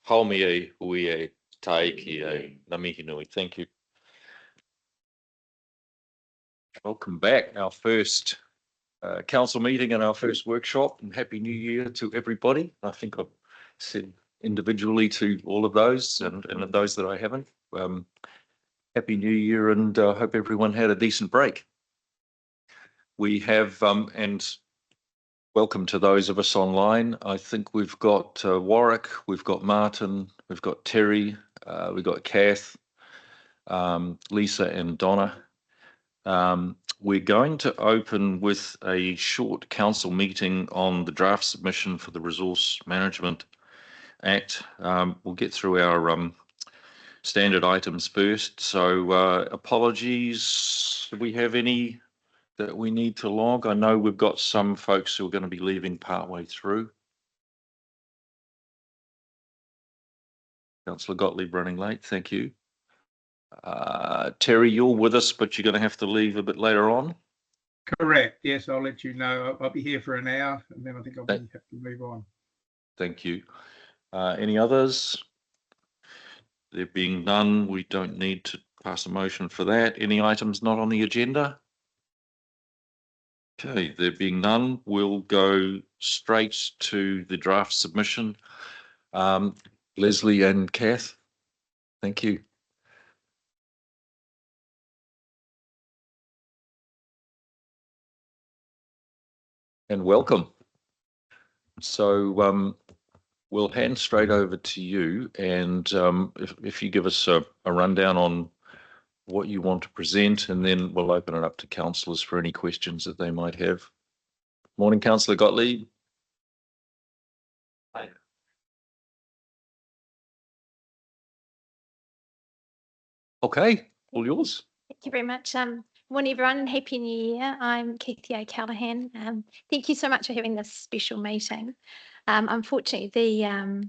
Haumi e hui e taiki e na mihi nui. Thank you. Welcome back. Our first council meeting and our first workshop, and Happy New Year to everybody. I think I've said individually to all of those and those that I haven't. Happy New Year, and hope everyone had a decent break. We have, and welcome to those of us online. I think we've got Warwick, we've got Martin, we've got Terry, we've got Kath, Lisa and Donna. We're going to open with a short council meeting on the draft submission for the Resource Management Act. We'll get through our standard items first. So apologies. Do we have any that we need to log? I know we've got some folks who are going to be leaving partway through. Councillor Gottlieb running late. Thank you. Terry, you're with us, but you're going to have to leave a bit later on. Correct. Yes, I'll let you know. I'll be here for an hour, and then I think I'll have to move on. Thank you. Any others? There being none, we don't need to pass a motion for that. Any items not on the agenda? Okay, there being none, we'll go straight to the draft submission. Leslie and Kath, thank you. And welcome. So we'll hand straight over to you, and if you give us a rundown on what you want to present, and then we'll open it up to councillors for any questions that they might have. Morning, Councillor Gottlieb. Hi. Okay, all yours. Thank you very much. Morning, everyone, and Happy New Year. I'm Kathy O'Callaghan. Thank you so much for having this special meeting. Unfortunately, the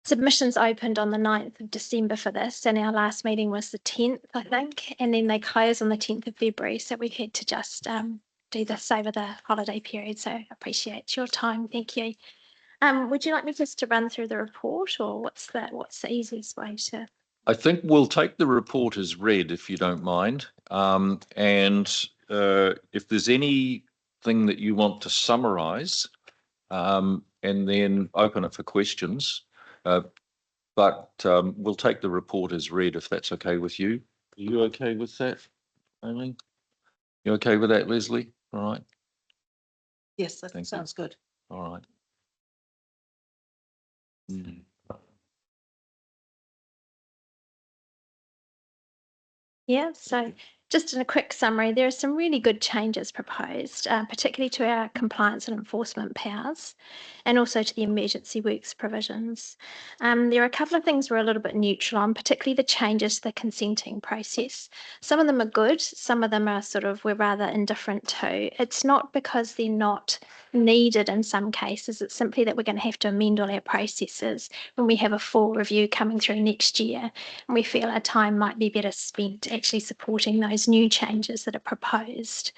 submissions opened on the 9th of December for this, and our last meeting was the 10th, I think, and then they closed on the 10th of February, so we had to just do this over the holiday period, so I appreciate your time. Thank you. Would you like me just to run through the report, or what's the easiest way to? I think we'll take the report as read, if you don't mind. And if there's anything that you want to summarise, and then open it for questions. But we'll take the report as read, if that's okay with you. Are you okay with that, Aileen? You okay with that, Leslie? All right. Yes, that sounds good. All right. Yeah, so just in a quick summary, there are some really good changes proposed, particularly to our compliance and enforcement powers, and also to the emergency works provisions. There are a couple of things we're a little bit neutral on, particularly the changes to the consenting process. Some of them are good, some of them are we're rather indifferent to. It's not because they're not needed in some cases, it's simply that we're going to have to amend all our processes when we have a full review coming through next year, and we feel our time might be better spent actually supporting those new changes that are proposed.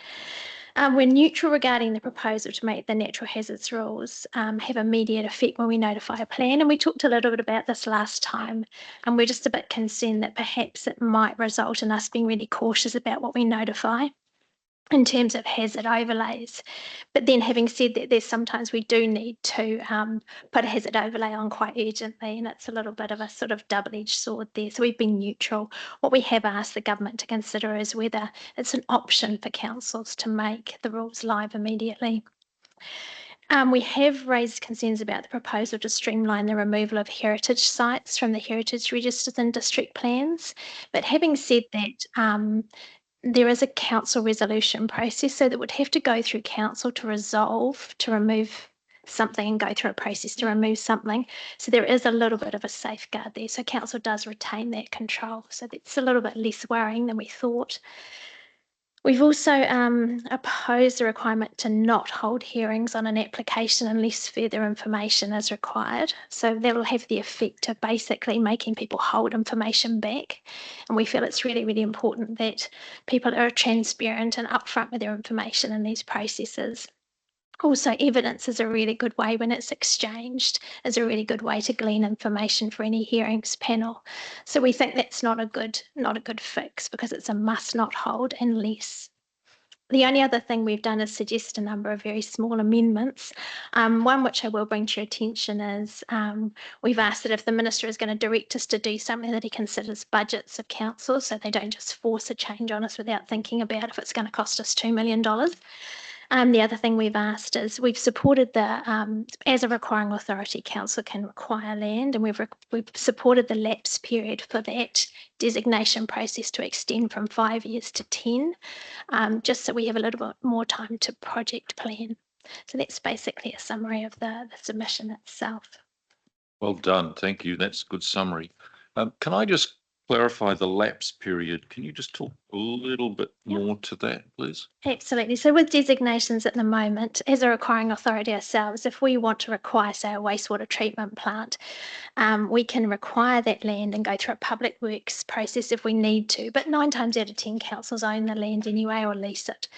We're neutral regarding the proposal to make the natural hazards rules have immediate effect when we notify a plan, and we talked a little bit about this last time, and we're just a bit concerned that perhaps it might result in us being really cautious about what we notify in terms of hazard overlays. But then having said that, there's sometimes we do need to put a hazard overlay on quite urgently, and it's a little bit of a double-edged sword there. So we've been neutral. What we have asked the government to consider is whether it's an option for councils to make the rules live immediately. We have raised concerns about the proposal to streamline the removal of heritage sites from the heritage registers and district plans. But having said that, there is a council resolution process, so that would have to go through council to remove something and go through a process to remove something. So there is a little bit of a safeguard there. So council does retain that control. So that's a little bit less worrying than we thought. We've also opposed the requirement to not hold hearings on an application unless further information is required. So that will have the effect of basically making people hold information back. And we feel it's really, really important that people are transparent and upfront with their information in these processes. Also, evidence is a really good way when it's exchanged, is a really good way to glean information for any hearings panel. So we think that's not a good fix because it's a must not hold unless. The only other thing we've done is suggest a number of very small amendments. One which I will bring to your attention is we've asked that if the minister is going to direct us to do something, that he considers budgets of council so they don't just force a change on us without thinking about if it's going to cost us $2 million. The other thing we've asked is we've supported as a requiring authority, council can require land, and we've supported the lapse period for that designation process to extend from 5 years to 10, just so we have a little bit more time to project plan. So that's basically a summary of the submission itself. Well done. Thank you. That's a good summary. Can I just clarify the lapse period? Can you just talk a little bit more to that, please? Absolutely. So with designations at the moment, as a requiring authority ourselves, if we want to require, say, a wastewater treatment plant, we can require that land and go through a public works process if we need to, but 9 times out of 10 councils own the land anyway or lease it.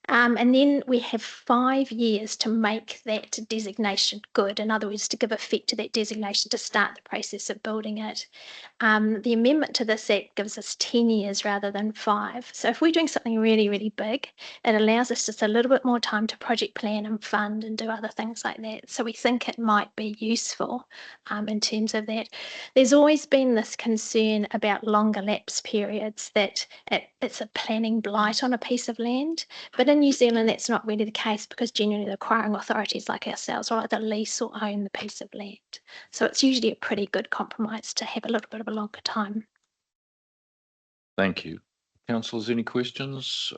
And then we have 5 years to make that designation good. In other words, to give effect to that designation to start the process of building it. The amendment to this Act gives us 10 years rather than 5. So if we're doing something really, really big, it allows us just a little bit more time to project plan and fund and do other things like that. So we think it might be useful in terms of that. There's always been this concern about longer lapse periods, that it's a planning blight on a piece of land. But in New Zealand, that's not really the case because generally the acquiring authorities like ourselves will either lease or own the piece of land. So it's usually a pretty good compromise to have a little bit of a longer time. Thank you. Councillors, any questions?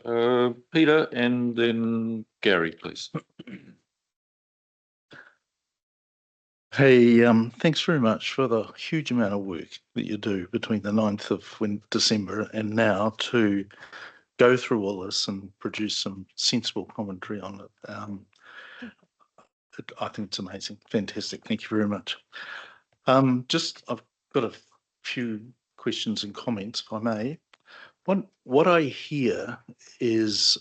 Peter and then Gary, please. Hey, thanks very much for the huge amount of work that you do between the 9th of December and now to go through all this and produce some sensible commentary on it. I think it's amazing. Fantastic. Thank you very much. I've got a few questions and comments, if I may. What I hear is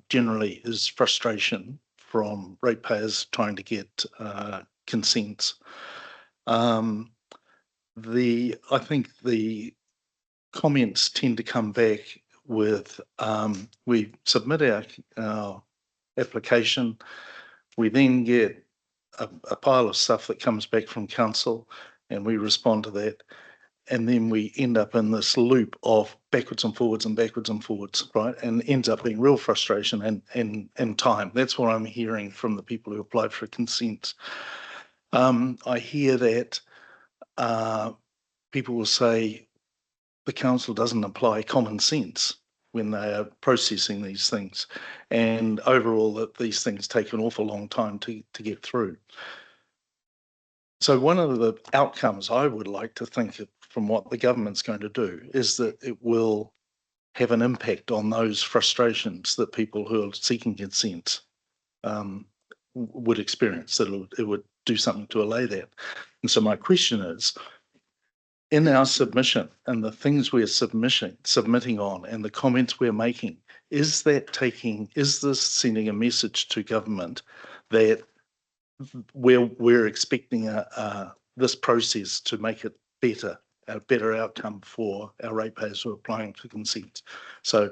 generally is frustration from ratepayers trying to get consents. I think the comments tend to come back with we submit our application, we then get a pile of stuff that comes back from council and we respond to that. And then we end up in this loop of backwards and forwards, right? And ends up being real frustration and time. That's what I'm hearing from the people who applied for consent. I hear that people will say the council doesn't apply common sense when they are processing these things, and overall that these things take an awful long time to get through. So one of the outcomes I would like to think from what the government's going to do is that it will have an impact on those frustrations that people who are seeking consent would experience, that it would do something to allay that. And so my question is, in our submission and the things we're submitting on and the comments we're making, is this sending a message to government that we're expecting this process to make it a better outcome for our ratepayers who are applying for consent? So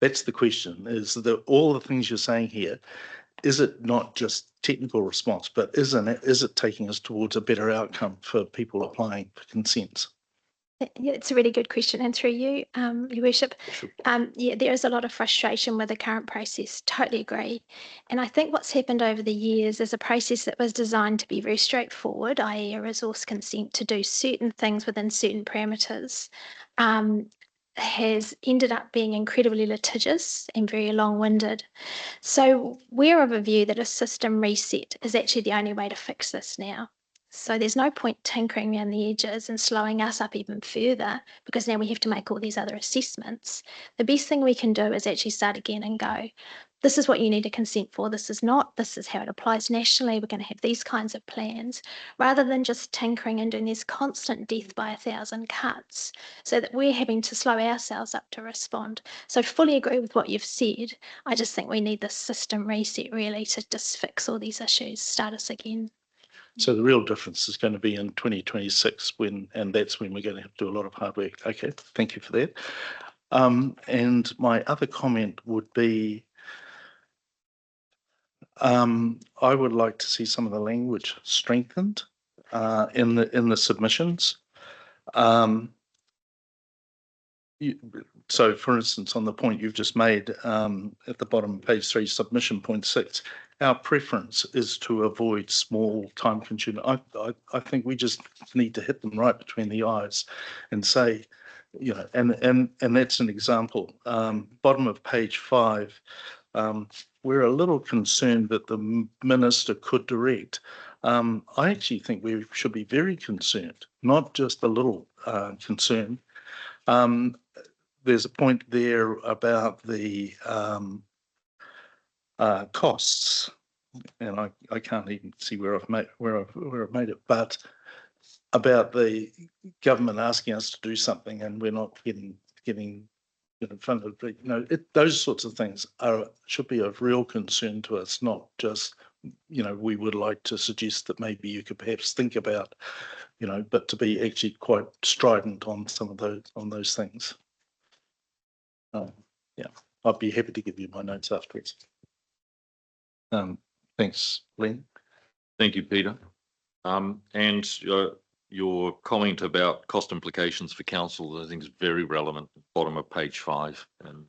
that's the question, is that all the things you're saying here, is it not just technical response, but is it taking us towards a better outcome for people applying for consents? Yeah, it's a really good question. And through you, Your Worship, Sure. yeah, there is a lot of frustration with the current process. Totally agree. And I think what's happened over the years is a process that was designed to be very straightforward, i.e. a resource consent to do certain things within certain parameters, has ended up being incredibly litigious and very long-winded. So we're of a view that a system reset is actually the only way to fix this now. So there's no point tinkering around the edges and slowing us up even further because now we have to make all these other assessments. The best thing we can do is actually start again and go, this is what you need to consent for, this is not, this is how it applies nationally, we're going to have these kinds of plans, rather than just tinkering and doing this constant death by 1,000 cuts, so that we're having to slow ourselves up to respond. So I fully agree with what you've said. I just think we need this system reset really to just fix all these issues, start us again. So the real difference is going to be in 2026 and that's when we're going to have to do a lot of hard work. Okay, thank you for that. And my other comment would be, I would like to see some of the language strengthened in the submissions. So, for instance, on the point you've just made at the bottom of page 3, submission point 6, our preference is to avoid small time-consuming. I think we just need to hit them right between the eyes and say, you know, and that's an example. Bottom of page 5. We're a little concerned that the minister could direct. I actually think we should be very concerned, not just a little concerned. There's a point there about the costs, and I can't even see where I've made it, but about the government asking us to do something and we're not getting in front of, you know, those sorts of things should be of real concern to us, not just, you know, we would like to suggest that maybe you could perhaps think about, you know, but to be actually quite strident on some of those things. Yeah, I'd be happy to give you my notes afterwards. Thanks, Len. Thank you, Peter. And your comment about cost implications for council, I think, is very relevant. Bottom of page 5, and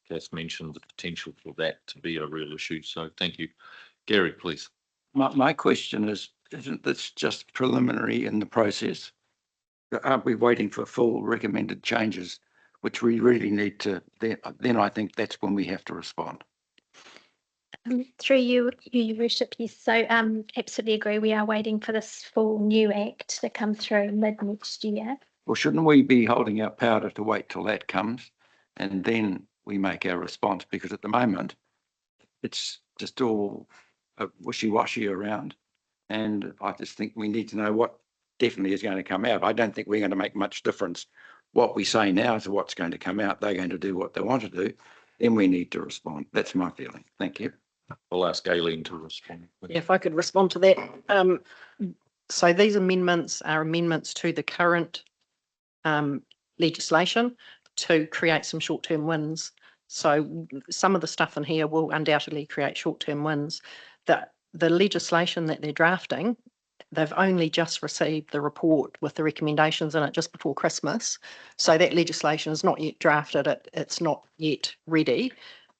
Cass mentioned the potential for that to be a real issue. So thank you, Gary. Please. My question is, isn't this just preliminary in the process? Aren't we waiting for full recommended changes, which we really need to? Then I think that's when we have to respond. Through you, your worship, yes. So absolutely agree. We are waiting for this full new act to come through mid next year. Well, shouldn't we be holding our powder to wait till that comes and then we make our response? Because at the moment, it's just all wishy-washy around. And I just think we need to know what definitely is going to come out. I don't think we're going to make much difference what we say now to what's going to come out. They're going to do what they want to do. Then we need to respond. That's my feeling. Thank you. I'll ask Aileen to respond. Yeah, if I could respond to that. So these amendments are amendments to the current legislation to create some short-term wins. So some of the stuff in here will undoubtedly create short-term wins. The legislation that they're drafting, they've only just received the report with the recommendations in it just before Christmas. So that legislation is not yet drafted. It's not yet ready.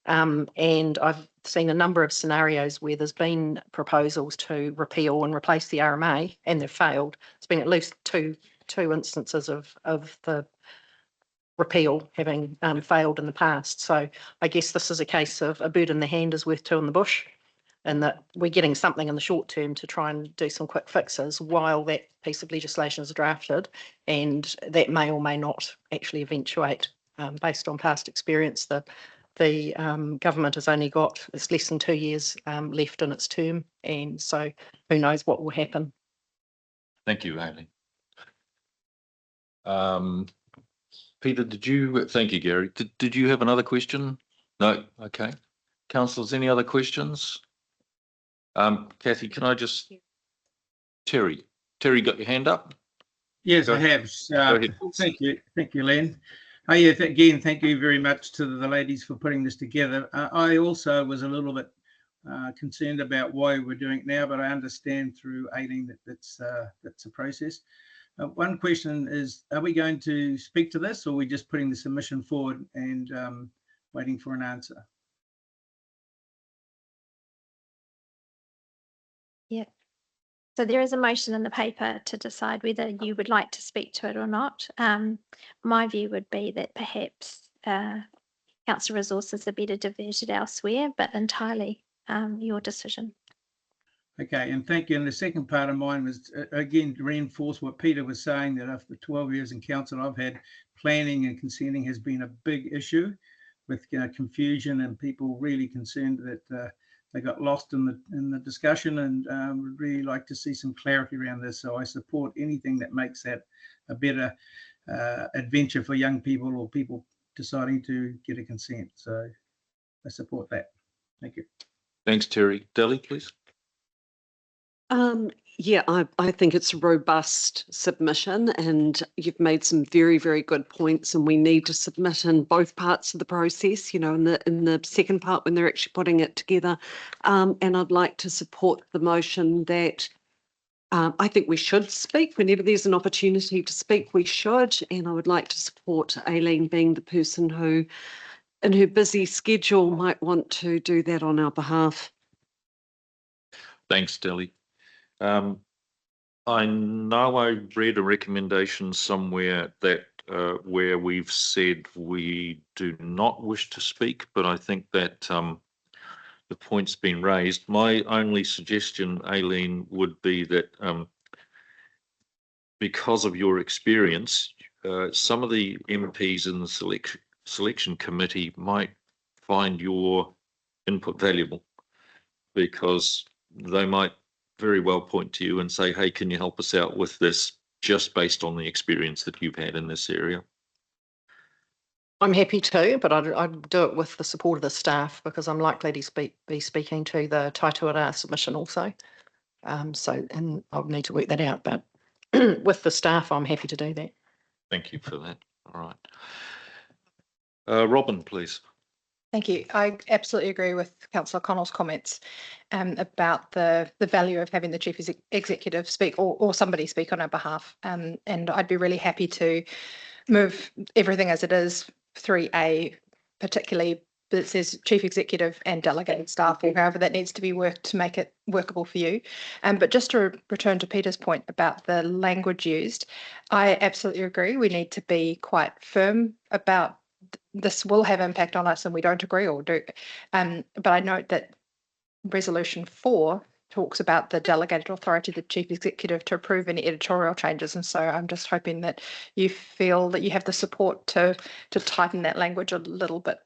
And I've seen a number of scenarios where there's been proposals to repeal and replace the RMA and they've failed. It's been at least two instances of the repeal having failed in the past. So I guess this is a case of a bird in the hand is worth two in the bush, and that we're getting something in the short term to try and do some quick fixes while that piece of legislation is drafted, and that may or may not actually eventuate based on past experience. The government has only got, it's less than 2 years left in its term, and so who knows what will happen. Thank you, Aileen. Peter, thank you, Gary. Did you have another question? No? Okay. Councillors, any other questions? Kathy, can I just, Terry got your hand up? Yes, I have. Thank you, Len. Yeah, again, thank you very much to the ladies for putting this together. I also was a little bit concerned about why we're doing it now, but I understand through Aileen that that's a process. One question is, are we going to speak to this, or are we just putting the submission forward and waiting for an answer? Yeah. So there is a motion in the paper to decide whether you would like to speak to it or not. My view would be that perhaps council resources are better diverted elsewhere, but entirely your decision. Okay, and thank you. And the second part of mine was, again, to reinforce what Peter was saying, that after 12 years in council, I've had planning and consenting has been a big issue. confusion and people really concerned that they got lost in the discussion, and would really like to see some clarity around this. So I support anything that makes that a better adventure for young people or people deciding to get a consent. So I support that. Thank you. Thanks, Terry. Delly, please. Yeah, I think it's a robust submission, and you've made some very, very good points, and we need to submit in both parts of the process, you know, in the second part when they're actually putting it together. And I'd like to support the motion that I think we should speak. Whenever there's an opportunity to speak, we should. And I would like to support Aileen being the person who, in her busy schedule, might want to do that on our behalf. Thanks, Delly. I know I read a recommendation somewhere that where we've said we do not wish to speak, but I think that the point's been raised. My only suggestion, Aileen, would be that because of your experience, some of the MPs in the selection committee might find your input valuable, because they might very well point to you and say, hey, can you help us out with this, just based on the experience that you've had in this area? I'm happy to, but I'd do it with the support of the staff, because I'm likely to be speaking to the Taituara submission also. And I'll need to work that out, but with the staff, I'm happy to do that. Thank you for that. All right. Robin, please. Thank you. I absolutely agree with Councillor Connell's comments about the value of having the chief executive speak, or somebody speak on our behalf. And I'd be really happy to move everything as it is, 3A, particularly that says chief executive and delegated staff, or however that needs to be worked to make it workable for you. But just to return to Peter's point about the language used, I absolutely agree. We need to be quite firm about this will have impact on us and we don't agree or do. But I note that resolution 4 talks about the delegated authority of the chief executive to approve any editorial changes. And so I'm just hoping that you feel that you have the support to tighten that language a little bit.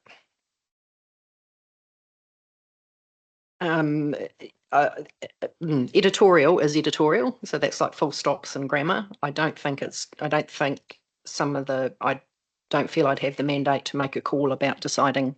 Editorial is editorial, so that's like full stops and grammar. I don't feel I'd have the mandate to make a call about deciding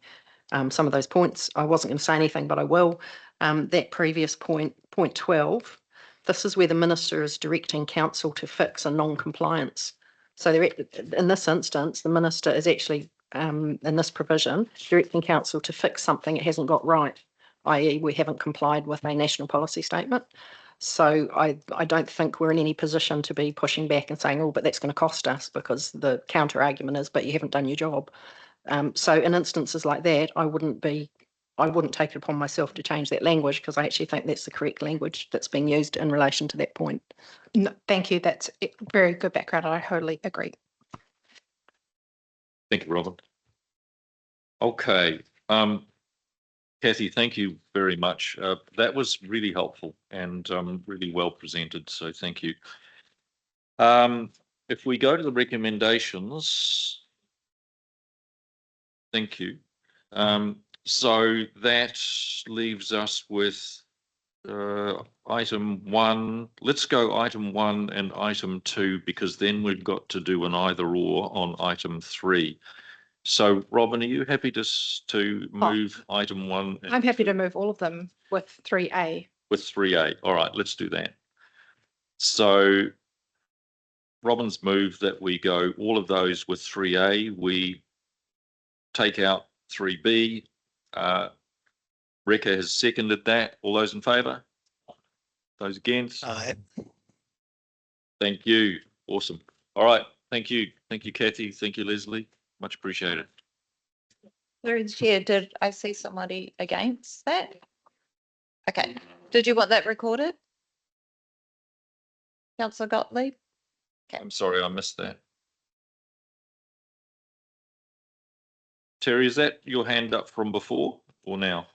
some of those points. I wasn't going to say anything, but I will. That previous point 12, this is where the minister is directing council to fix a non-compliance. So in this instance, the minister is actually, in this provision, directing council to fix something it hasn't got right, i.e. we haven't complied with a national policy statement. So I don't think we're in any position to be pushing back and saying, oh, but that's going to cost us, because the counter argument is, but you haven't done your job. So in instances like that, I wouldn't take it upon myself to change that language, because I actually think that's the correct language that's being used in relation to that point. No, thank you. That's a very good background. I totally agree. Thank you, Robin. Okay. Kathy, thank you very much. That was really helpful and really well presented, so thank you. If we go to the recommendations, thank you. So that leaves us with item 1. Let's go item 1 and item 2, because then we've got to do an either or on item 3. So, Robin, are you happy to move item 1? I'm happy to move all of them with 3A. With 3A. All right, let's do that. So, Robin's moved that we go all of those with 3A. We take out 3B. Rekha has seconded that. All those in favour? Those against? Aye. Thank you. Awesome. All right. Thank you. Thank you, Kathy. Thank you, Leslie. Much appreciated. Through the chair, did I see somebody against that? Okay. Did you want that recorded? Councillor Gottlieb? I'm sorry, I missed that. Terry, is that your hand up from before or now?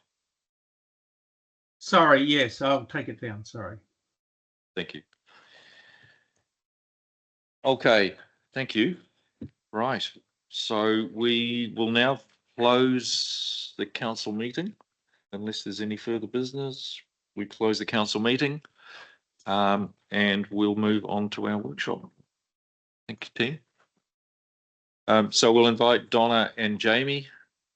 Sorry, yes, I'll take it down. Sorry. Thank you. Okay, thank you. Right. So we will now close the council meeting unless there's any further business. We close the council meeting and we'll move on to our workshop. Thank you, team. So we'll invite Donna and Jamie